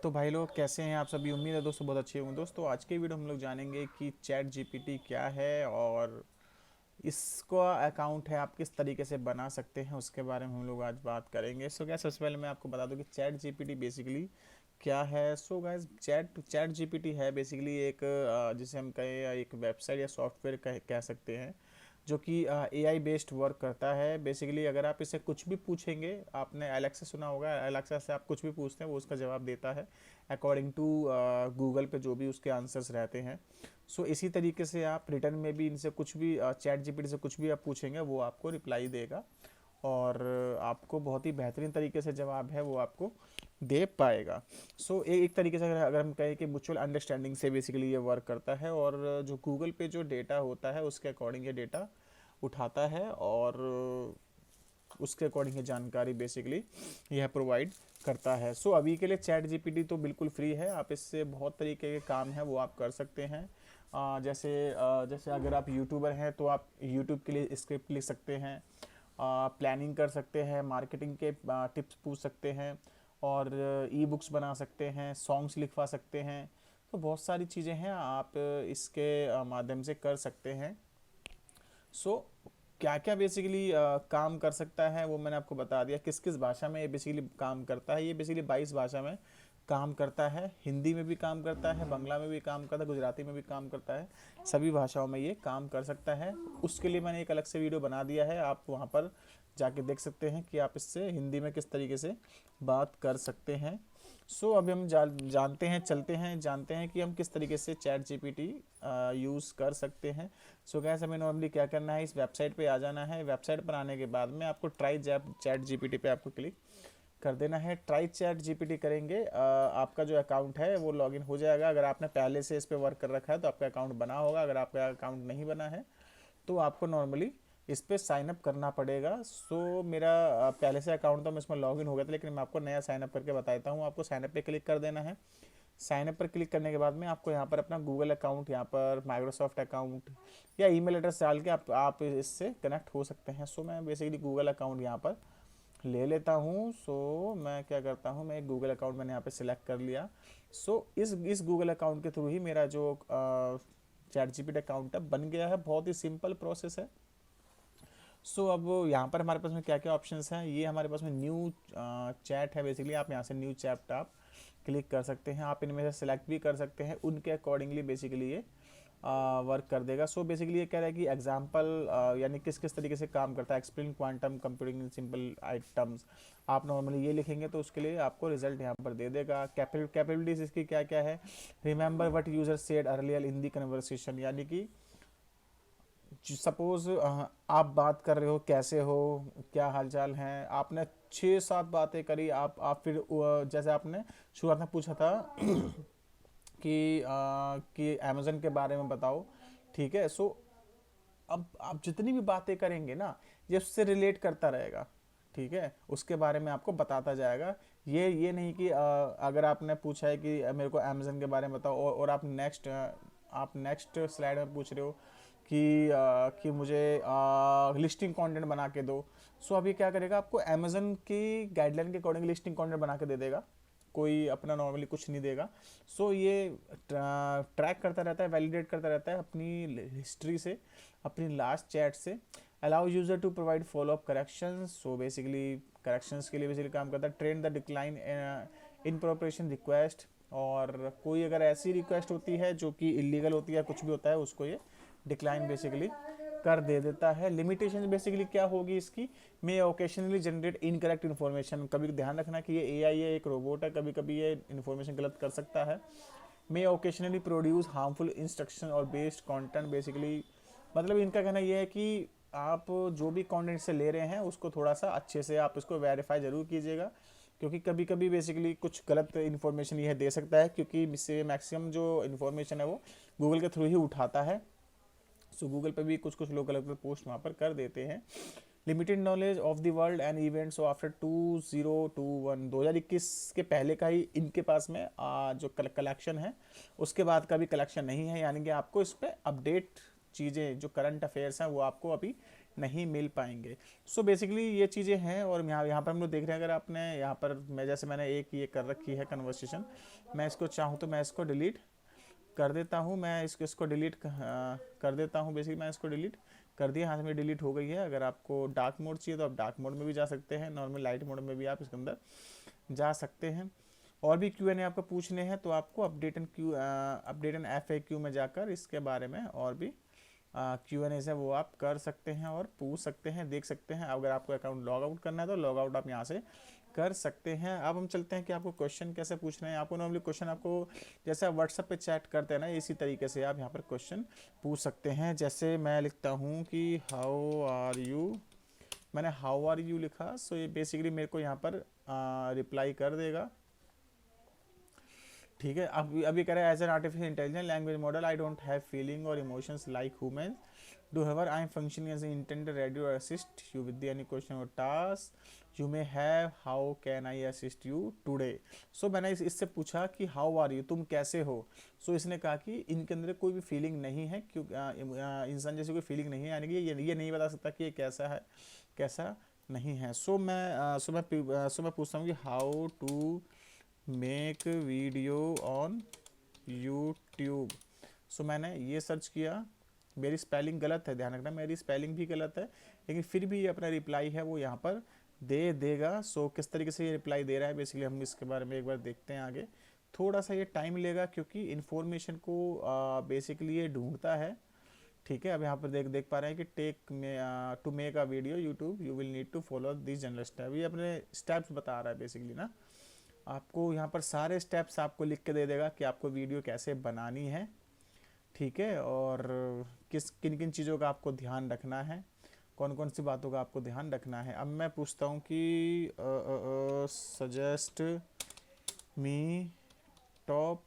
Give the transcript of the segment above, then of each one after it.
तो भाई लोग कैसे हैं आप सभी। उम्मीद है दोस्तों बहुत अच्छे होंगे। दोस्तों आज के वीडियो हम लोग जानेंगे कि चैट जीपीटी क्या है और इसका अकाउंट है आप किस तरीके से बना सकते हैं, उसके बारे में हम लोग आज बात करेंगे। सो गैस सबसे पहले मैं आपको बता दूं कि चैट जीपीटी बेसिकली क्या है। सो गैस चैट चैट जीपीटी है बेसिकली एक जिसे हम कहें एक वेबसाइट या सॉफ्टवेयर कह सकते हैं, जो कि एआई बेस्ड वर्क करता है। बेसिकली अगर आप इसे कुछ भी पूछेंगे, आपने एलेक्सा सुना होगा, एलेक्सा से आप कुछ भी पूछते हैं वो उसका जवाब देता है अकॉर्डिंग टू गूगल पे जो भी उसके आंसर्स रहते हैं। सो इसी तरीके से आप रिटर्न में भी इनसे कुछ भी चैट जीपीटी से कुछ भी आप पूछेंगे वो आपको रिप्लाई देगा और आपको बहुत ही बेहतरीन तरीके से जवाब है वो आपको दे पाएगा। सो एक तरीके से अगर हम कहें कि म्यूचुअल अंडरस्टैंडिंग से बेसिकली ये वर्क करता है और जो गूगल पे जो डेटा होता है उसके अकॉर्डिंग ये डेटा उठाता है और उसके अकॉर्डिंग ये जानकारी बेसिकली यह प्रोवाइड करता है। सो अभी के लिए चैट जीपीटी तो बिल्कुल फ्री है, आप इससे बहुत तरीके के काम हैं वो आप कर सकते हैं। जैसे अगर आप यूट्यूबर हैं तो आप यूट्यूब के लिए स्क्रिप्ट लिख सकते हैं, प्लानिंग कर सकते हैं, मार्केटिंग के टिप्स पूछ सकते हैं और ई बुक्स बना सकते हैं, सॉन्ग्स लिखवा सकते हैं। तो बहुत सारी चीज़ें हैं आप इसके माध्यम से कर सकते हैं। सो क्या क्या बेसिकली काम कर सकता है वो मैंने आपको बता दिया। किस किस भाषा में ये बेसिकली काम करता है, ये बेसिकली 22 भाषा में काम करता है। हिंदी में भी काम करता है, बांग्ला में भी काम करता है, गुजराती में भी काम करता है, सभी भाषाओं में ये काम कर सकता है। उसके लिए मैंने एक अलग से वीडियो बना दिया है, आप वहाँ पर जाके देख सकते हैं कि आप इससे हिंदी में किस तरीके से बात कर सकते हैं। सो अभी हम जानते हैं कि हम किस तरीके से चैट जीपीटी यूज़ कर सकते हैं। सो गैस हमें नॉर्मली क्या करना है, इस वेबसाइट पे आ जाना है। वेबसाइट पर आने के बाद में आपको ट्राई चैट जीपीटी पे आपको क्लिक कर देना है। ट्राई चैट जीपीटी करेंगे आपका जो अकाउंट है वो लॉगिन हो जाएगा। अगर आपने पहले से इस पर वर्क कर रखा है तो आपका अकाउंट बना होगा, अगर आपका अकाउंट नहीं बना है तो आपको नॉर्मली इस पर साइन अप करना पड़ेगा। सो मेरा पहले से अकाउंट था, मैं इसमें लॉगिन हो गया था, लेकिन मैं आपको नया साइन अप करके बताता हूँ। आपको साइन अप पे क्लिक कर देना है। साइन अप पर क्लिक करने के बाद में आपको यहाँ पर अपना गूगल अकाउंट, यहाँ पर माइक्रोसॉफ्ट अकाउंट या ईमेल एड्रेस डाल के आप इससे कनेक्ट हो सकते हैं। सो मैं बेसिकली गूगल अकाउंट यहाँ पर ले लेता हूँ। सो मैं क्या करता हूँ, मैं एक गूगल अकाउंट मैंने यहाँ पे सिलेक्ट कर लिया। सो इस गूगल अकाउंट के थ्रू ही मेरा जो चैट जीपीटी अकाउंट है बन गया है। बहुत ही सिंपल प्रोसेस है। सो अब यहाँ पर हमारे पास में क्या क्या ऑप्शंस हैं, ये हमारे पास में न्यू चैट है। बेसिकली आप यहाँ से न्यू चैट आप क्लिक कर सकते हैं, आप इनमें से सेलेक्ट भी कर सकते हैं, उनके अकॉर्डिंगली बेसिकली ये वर्क कर देगा। सो बेसिकली ये कह रहा है कि एग्जाम्पल यानी किस किस तरीके से काम करता है, explain quantum computing in simple items. आप नॉर्मली ये लिखेंगे तो उसके लिए आपको रिजल्ट यहाँ पर दे देगा। कैपेबिलिटीज इसकी क्या क्या है, remember what user said earlier in the conversation, यानी कि सपोज आप बात कर रहे हो, कैसे हो, क्या हालचाल है, आपने 6-7 बातें करी, आप फिर जैसे आपने शुरुआत में पूछा था कि अमेजन के बारे में बताओ, ठीक है। सो अब आप जितनी भी बातें करेंगे ना ये उससे रिलेट करता रहेगा, ठीक है, उसके बारे में आपको बताता जाएगा। ये नहीं कि अगर आपने पूछा है कि मेरे को अमेजन के बारे में बताओ और आप नेक्स्ट स्लाइड में पूछ रहे हो कि मुझे लिस्टिंग कंटेंट बना के दो। सो अभी क्या करेगा, आपको अमेजन की गाइडलाइन के अकॉर्डिंग लिस्टिंग कंटेंट बना के दे देगा, कोई अपना नॉर्मली कुछ नहीं देगा। सो ये ट्रैक करता रहता है, वैलिडेट करता रहता है अपनी हिस्ट्री से, अपनी लास्ट चैट से। Allow user to provide follow up corrections. So basically corrections के लिए बेसिकली काम करता है। Train the decline inappropriate request, और कोई अगर ऐसी रिक्वेस्ट होती है जो कि इलीगल होती है, कुछ भी होता है, उसको ये डिक्लाइन बेसिकली कर दे देता है। लिमिटेशन बेसिकली क्या होगी इसकी, मे ओकेशनली जनरेट इनकरेक्ट इन्फॉर्मेशन। कभी ध्यान रखना कि ये एआई है, एक रोबोट है, कभी कभी ये इन्फॉर्मेशन गलत कर सकता है। मे ओकेशनली प्रोड्यूस हार्मफुल इंस्ट्रक्शन और बेस्ड कंटेंट। बेसिकली मतलब इनका कहना यह है कि आप जो भी कंटेंट से ले रहे हैं उसको थोड़ा सा अच्छे से आप इसको वेरीफाई ज़रूर कीजिएगा, क्योंकि कभी कभी बेसिकली कुछ गलत इन्फॉर्मेशन यह दे सकता है, क्योंकि इससे मैक्सिमम जो इन्फॉर्मेशन है वो गूगल के थ्रू ही उठाता है। सो गूगल पे भी कुछ कुछ लोग अलग अलग पोस्ट वहाँ पर कर देते हैं। Limited knowledge of the world and events after 2021, 2021 के पहले का ही इनके पास में जो कलेक्शन है, उसके बाद का भी कलेक्शन नहीं है, यानी कि आपको इस पर अपडेट चीज़ें जो करंट अफेयर्स हैं वो आपको अभी नहीं मिल पाएंगे। सो बेसिकली ये चीज़ें हैं। और यहाँ पर हम लोग देख रहे हैं, अगर आपने यहाँ पर मैंने एक ये कर रखी है कन्वर्सेशन, मैं इसको चाहूँ तो मैं इसको डिलीट कर देता हूँ। मैं इसको डिलीट कर देता हूँ। बेसिकली मैं इसको डिलीट कर दिया, यहाँ से मेरी डिलीट हो गई है। अगर आपको डार्क मोड चाहिए तो आप डार्क मोड में भी जा सकते हैं, नॉर्मल लाइट मोड में भी आप इसके अंदर जा सकते हैं। और भी Q&A आपको पूछने हैं तो आपको अपडेट एंड FAQ में जाकर इसके बारे में और भी Q&A है वो आप कर सकते हैं और पूछ सकते हैं, देख सकते हैं। अगर आपको अकाउंट लॉग आउट करना है तो लॉग आउट आप यहाँ से कर सकते हैं। अब हम चलते हैं कि आपको क्वेश्चन कैसे पूछना है। आपको नॉर्मली क्वेश्चन आपको जैसे आप व्हाट्सएप पे चैट करते हैं ना, इसी तरीके से आप यहाँ पर क्वेश्चन पूछ सकते हैं। जैसे मैं लिखता हूँ कि हाउ आर यू, मैंने हाउ आर यू लिखा, सो ये बेसिकली मेरे को यहाँ पर रिप्लाई कर देगा। ठीक है, अब अभी कह रहा है as an artificial intelligence language model I don't have feeling और emotions like human do however I am functioning as intended ready और assist you with any question और task you may have, how can I assist you today. So मैंने इससे पूछा कि how are you, तुम कैसे हो। सो इसने कहा कि इनके अंदर कोई भी फीलिंग नहीं है, क्यों इंसान जैसे कोई फीलिंग नहीं है, यानी कि ये नहीं बता सकता कि ये कैसा है कैसा नहीं है। सो मैं पूछता हूँ कि how to make video on YouTube. So मैंने ये सर्च किया, मेरी स्पेलिंग गलत है, ध्यान रखना मेरी स्पेलिंग भी गलत है, लेकिन फिर भी ये अपना रिप्लाई है वो यहाँ पर दे देगा। सो किस तरीके से ये रिप्लाई दे रहा है बेसिकली हम इसके बारे में एक बार देखते हैं आगे। थोड़ा सा ये टाइम लेगा क्योंकि इन्फॉर्मेशन को बेसिकली ये ढूंढता है। ठीक है, अब यहाँ पर देख पा रहे हैं कि to make a video YouTube you will need to follow this general step. ये अपने स्टेप्स बता रहा है बेसिकली ना, आपको यहाँ पर सारे स्टेप्स आपको लिख के दे देगा कि आपको वीडियो कैसे बनानी है। ठीक है, और किन किन चीज़ों का आपको ध्यान रखना है, कौन कौन सी बातों का आपको ध्यान रखना है। अब मैं पूछता हूँ कि suggest me top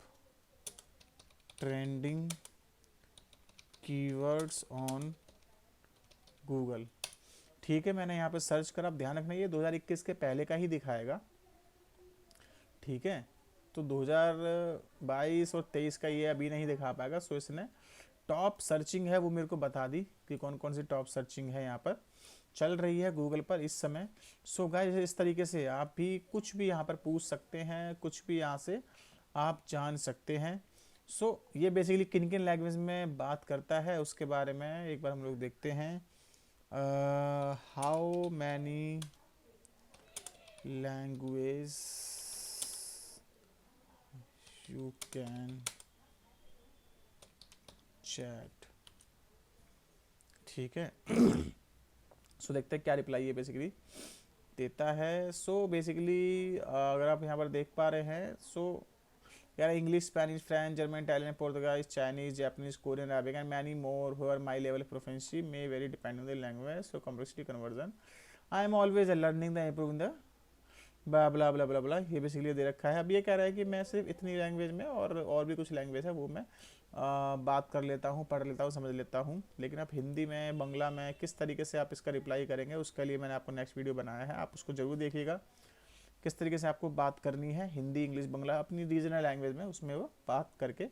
trending keywords on Google. ठीक है, मैंने यहाँ पे सर्च करा। अब ध्यान रखना ये 2021 के पहले का ही दिखाएगा। ठीक है, तो 2022 और 23 का ये अभी नहीं दिखा पाएगा। सो इसने टॉप सर्चिंग है वो मेरे को बता दी कि कौन कौन सी टॉप सर्चिंग है यहाँ पर चल रही है गूगल पर इस समय। सो गाइस इस तरीके से आप भी कुछ भी यहाँ पर पूछ सकते हैं, कुछ भी यहाँ से आप जान सकते हैं। सो ये बेसिकली किन किन लैंग्वेज में बात करता है उसके बारे में एक बार हम लोग देखते हैं। How many language you can chat। ठीक है सो देखते हैं क्या रिप्लाई ये बेसिकली देता है। सो बेसिकली अगर आप यहाँ पर देख पा रहे हैं, सो यार English, Spanish, French, German, Italian, Portuguese, Chinese, Japanese, Korean, Arabic and many more हुआ my level of proficiency may vary depend on the language so complexity conversion I am always learning the improving the blah blah blah blah बला। ये basically they रखा है। अब ये कह रहा है कि मैं सिर्फ इतनी लैंग्वेज में और भी कुछ लैंग्वेज है वो मैं बात कर लेता हूँ, पढ़ लेता हूँ, समझ लेता हूँ। लेकिन आप हिंदी में, बंगला में किस तरीके से आप इसका रिप्लाई करेंगे उसके लिए मैंने आपको नेक्स्ट वीडियो बनाया है, आप उसको ज़रूर देखिएगा। किस तरीके से आपको बात करनी है हिंदी, इंग्लिश, बंगला अपनी रीजनल लैंग्वेज में, उसमें वो बात करके